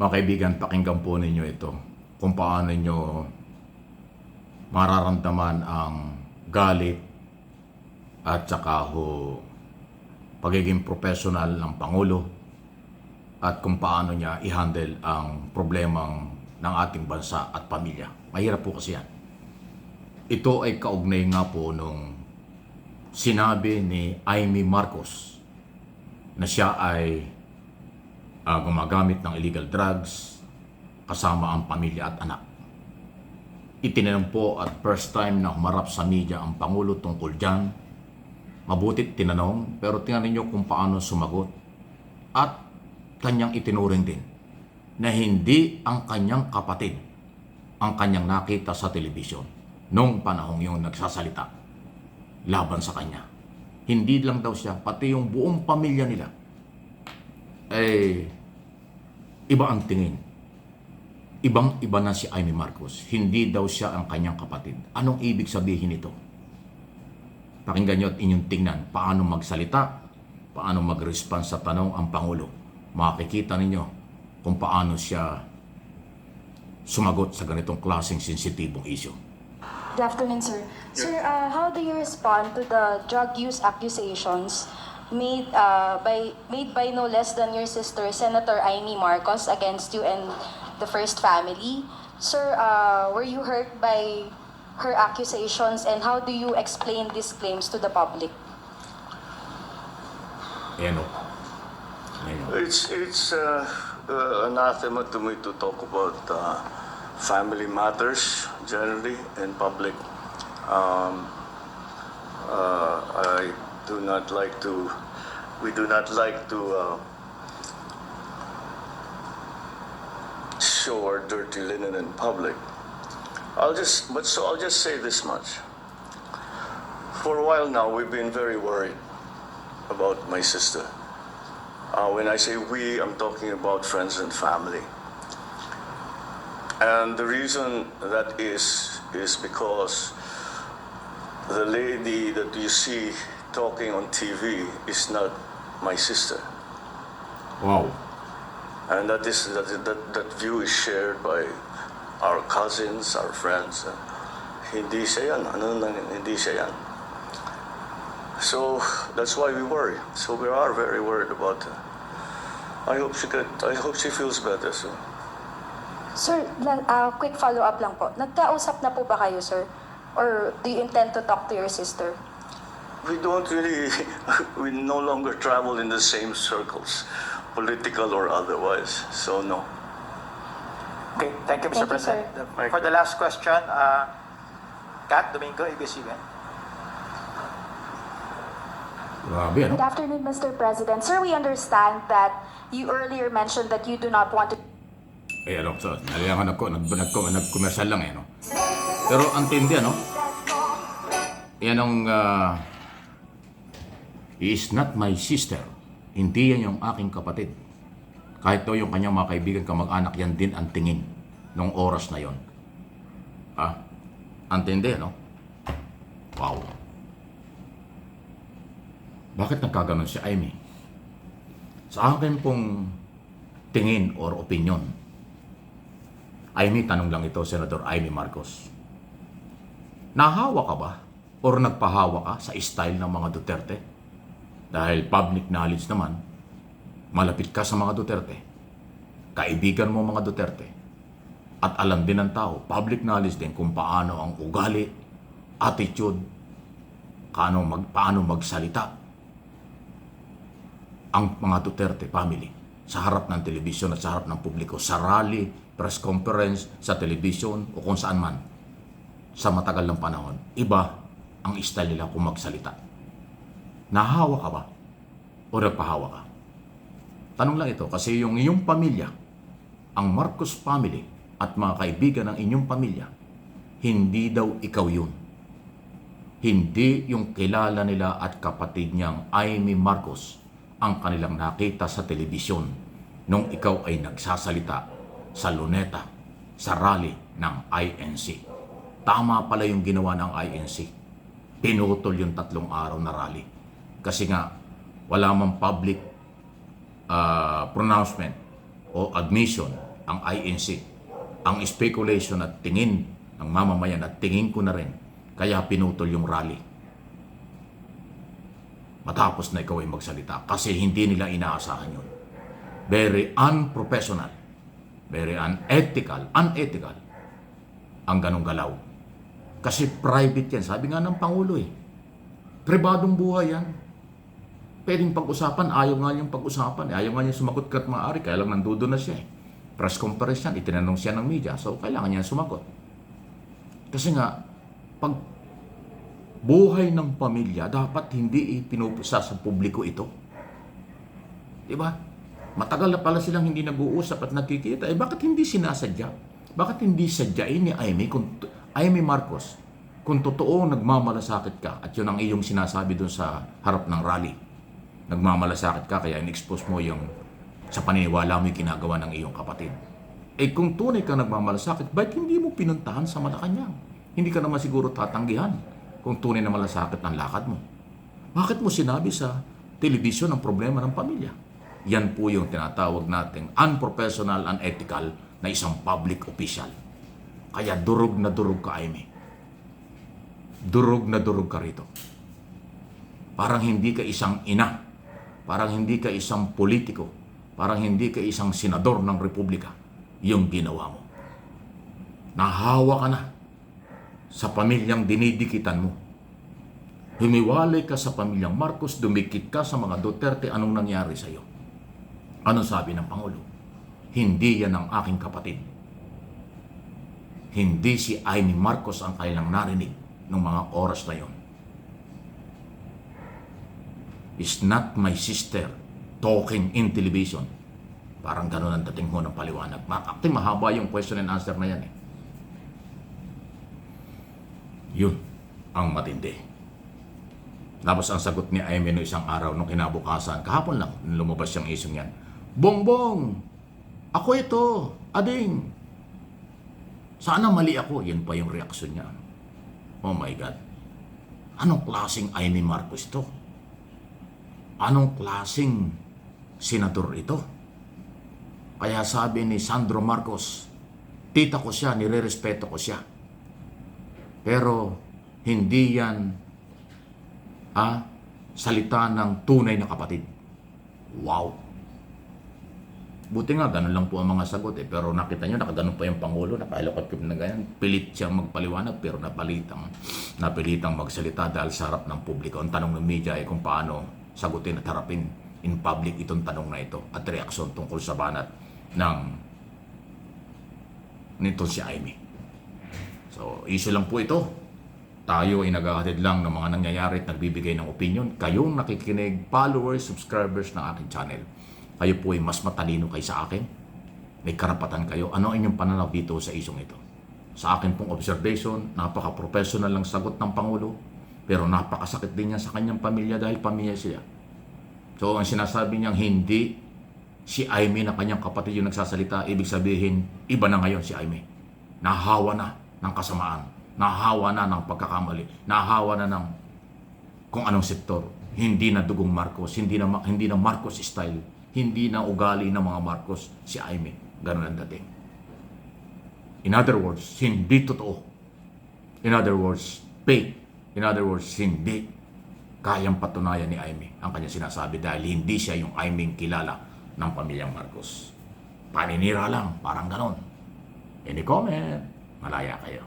Mga kaibigan, pakinggan po ninyo ito kung paano nyo mararamdaman ang galit at saka pagiging professional ng Pangulo at kung paano niya i-handle ang problemang ng ating bansa at pamilya. Mahirap po kasi yan. Ito ay kaugnay nga po nung sinabi ni Amy Marcos na siya ay gumagamit ng illegal drugs kasama ang pamilya at anak. Itinanong po at first time na humarap sa media ang Pangulo tungkol dyan. Mabutit tinanong, pero tingnan niyo kung paano sumagot. At kanyang itinuring din na hindi ang kanyang kapatid ang kanyang nakita sa telebisyon nung panahong yung nagsasalita laban sa kanya. Hindi lang daw siya, pati yung buong pamilya nila iba ang tingin. Ibang-iba na si Amy Marcos. Hindi daw siya ang kanyang kapatid. Anong ibig sabihin nito? Pakinggan nyo at inyong tingnan paano magsalita, paano mag-respond sa tanong ang Pangulo. Makikita ninyo kung paano siya sumagot sa ganitong klaseng sensitibong issue. Good afternoon, sir. Sir, how do you respond to the drug use accusations made by no less than your sister, Senator Amy Marcos, against you and the First Family? Sir, were you hurt by her accusations, and how do you explain these claims to the public? Ayan o. It's anathema to me to talk about family matters generally in public. We do not like to show our dirty linen in public. I'll just say this much. For a while now, we've been very worried about my sister. When I say we, I'm talking about friends and family. And the reason that is because the lady that you see talking on TV is not my sister. Wow. And that view is shared by our cousins, our friends. Hindi siya yan. Hindi siya yan. So that's why we worry. So we are very worried about her. I hope she feels better soon. Sir, quick follow-up lang po. Nagkausap na po ba kayo, sir? Or do you intend to talk to your sister? We don't really, we no longer travel in the same circles, political or otherwise. So no. Okay, thank you, Mr. Thank you, sir. President. For the last question, Kat Domingo, ABS-CBN. Grabe, ano? Good afternoon, Mr. President. Sir, we understand that you earlier mentioned that you do not want to... Ano, so, nag-commercial lang no? Pero ang tindi, ano? Yan ang, he is not my sister. Hindi yan yung aking kapatid. Kahit daw yung kanyang mga kaibigan, kamag-anak, yan din ang tingin nung oras na yon. Ang tindi, no? Wow. Bakit nagkaganon si Amy? Sa akin pong tingin or opinion, Amy, tanong lang ito, Senator Amy Marcos. Nahawa ka ba? Or nagpahawa ka sa style ng mga Duterte? Dahil public knowledge naman, malapit ka sa mga Duterte. Kaibigan mo mga Duterte. At alam din ng tao, public knowledge din kung paano ang ugali, attitude, paano magsalita ang mga Duterte family sa harap ng telebisyon at sa harap ng publiko, sa rally, press conference, sa telebisyon o kung saan man sa matagal ng panahon. Iba ang style nila kung magsalita. Nahawa ka ba? O nagpahawa ka? Tanong lang ito kasi yung iyong pamilya, ang Marcos family at mga kaibigan ng inyong pamilya, hindi daw ikaw yun. Hindi yung kilala nila at kapatid niyang Amy Marcos ang kanilang nakita sa telebisyon nung ikaw ay nagsasalita sa Luneta, sa rally ng INC. Tama pala yung ginawa ng INC. Pinutol yung 3 araw na rally. Kasi nga, wala mang public pronouncement o admission ang INC, ang speculation at tingin ng mamamayan at tingin ko na rin, kaya pinutol yung rally. Matapos na ikaw ay magsalita kasi hindi nila inaasahan yun. Very unprofessional, very unethical ang ganong galaw. Kasi private yan. Sabi nga ng Pangulo pribadong buhay yan. Pwedeng pag-usapan, ayaw nga niyang pag-usapan. Ayaw nga niya sumagot kahit maaari, kaya lang nandoon na siya Press conference yan, itinanong siya ng media, so kailangan niya sumagot. Kasi nga, pag buhay ng pamilya, dapat hindi ipinupusa sa publiko ito. Diba? Matagal na pala silang hindi nag-uusap at nagkikita. Bakit hindi sinasadya? Bakit hindi sadyain ni Amy Marcos kung totoo nagmamalasakit ka at yun ang iyong sinasabi doon sa harap ng rally? Nagmamalasakit ka kaya in-expose mo yung sa paniniwala mo yung ginagawa ng iyong kapatid. Kung tunay ka nagmamalasakit, bakit hindi mo pinuntahan sa Malacanang? Hindi ka naman siguro tatanggihan kung tunay na malasakit ang lakad mo. Bakit mo sinabi sa telebisyon ang problema ng pamilya? Yan po yung tinatawag nating unprofessional, unethical na isang public official. Kaya durog na durog ka, Amy. Durog na durog ka rito. Parang hindi ka isang ina. Parang hindi ka isang politiko. Parang hindi ka isang senador ng republika. Yung ginawa mo. Nahawa ka na sa pamilyang dinidikitan mo. Humiwalay ka sa pamilyang Marcos, dumikit ka sa mga Duterte, anong nangyari sa iyo? Anong sabi ng Pangulo? Hindi yan ang aking kapatid. Hindi si Amy Marcos ang kailang narinig ng mga oras na yon. Is not my sister talking in television. Parang gano'n ang dating mo ng paliwanag. Actually, mahaba yung question and answer na yan Yun ang matindi. Tapos ang sagot ni Amy no isang araw, nung kinabukasan, kahapon lang, lumabas yung isong yan. Bongbong! Ako ito! Ading! Sana mali ako. Yan pa yung reaksyon niya. Oh my God. Anong klaseng Amy Marcos ito? Anong klaseng senador ito? Kaya sabi ni Sandro Marcos, tita ko siya, nire-respeto ko siya. Pero hindi yan salita ng tunay na kapatid. Wow! Buti nga, ganun lang po ang mga sagot Pero nakita nyo, nakaganon pa yung Pangulo, nakalokot na ganyan. Pilit siyang magpaliwanag, pero napilitang magsalita dahil sa harap ng publiko. Ang tanong ng media ay kung paano sagutin at harapin in public itong tanong na ito at reaksyon tungkol sa banat nito si Amy. So, issue lang po ito. Tayo ay naghahatid lang ng mga nangyayari at nagbibigay ng opinion. Kayong nakikinig, followers, subscribers ng aking channel. Kayo po ay mas matalino kaysa akin. May karapatan kayo. Ano ang inyong pananaw dito sa isyong ito? Sa akin pong observation, napaka-professional lang sagot ng Pangulo. Pero napakasakit din niya sa kanyang pamilya dahil pamilya siya. So, ang sinasabi niyang hindi si Amy na kanyang kapatid yung nagsasalita, ibig sabihin, iba na ngayon si Amy. Nahawa na ng kasamaan. Nahawa na ng pagkakamali. Nahawa na ng kung anong sektor. Hindi na dugong Marcos. Hindi na Marcos style. Hindi na ugali ng mga Marcos si Amy. Ganun ang dating. In other words, hindi totoo. In other words, fake. In other words, hindi kayang patunayan ni Amy ang kanyang sinasabi dahil hindi siya yung Amy kilala ng pamilyang Marcos. Paninira lang, parang ganon. Any comment? Malaya kayo.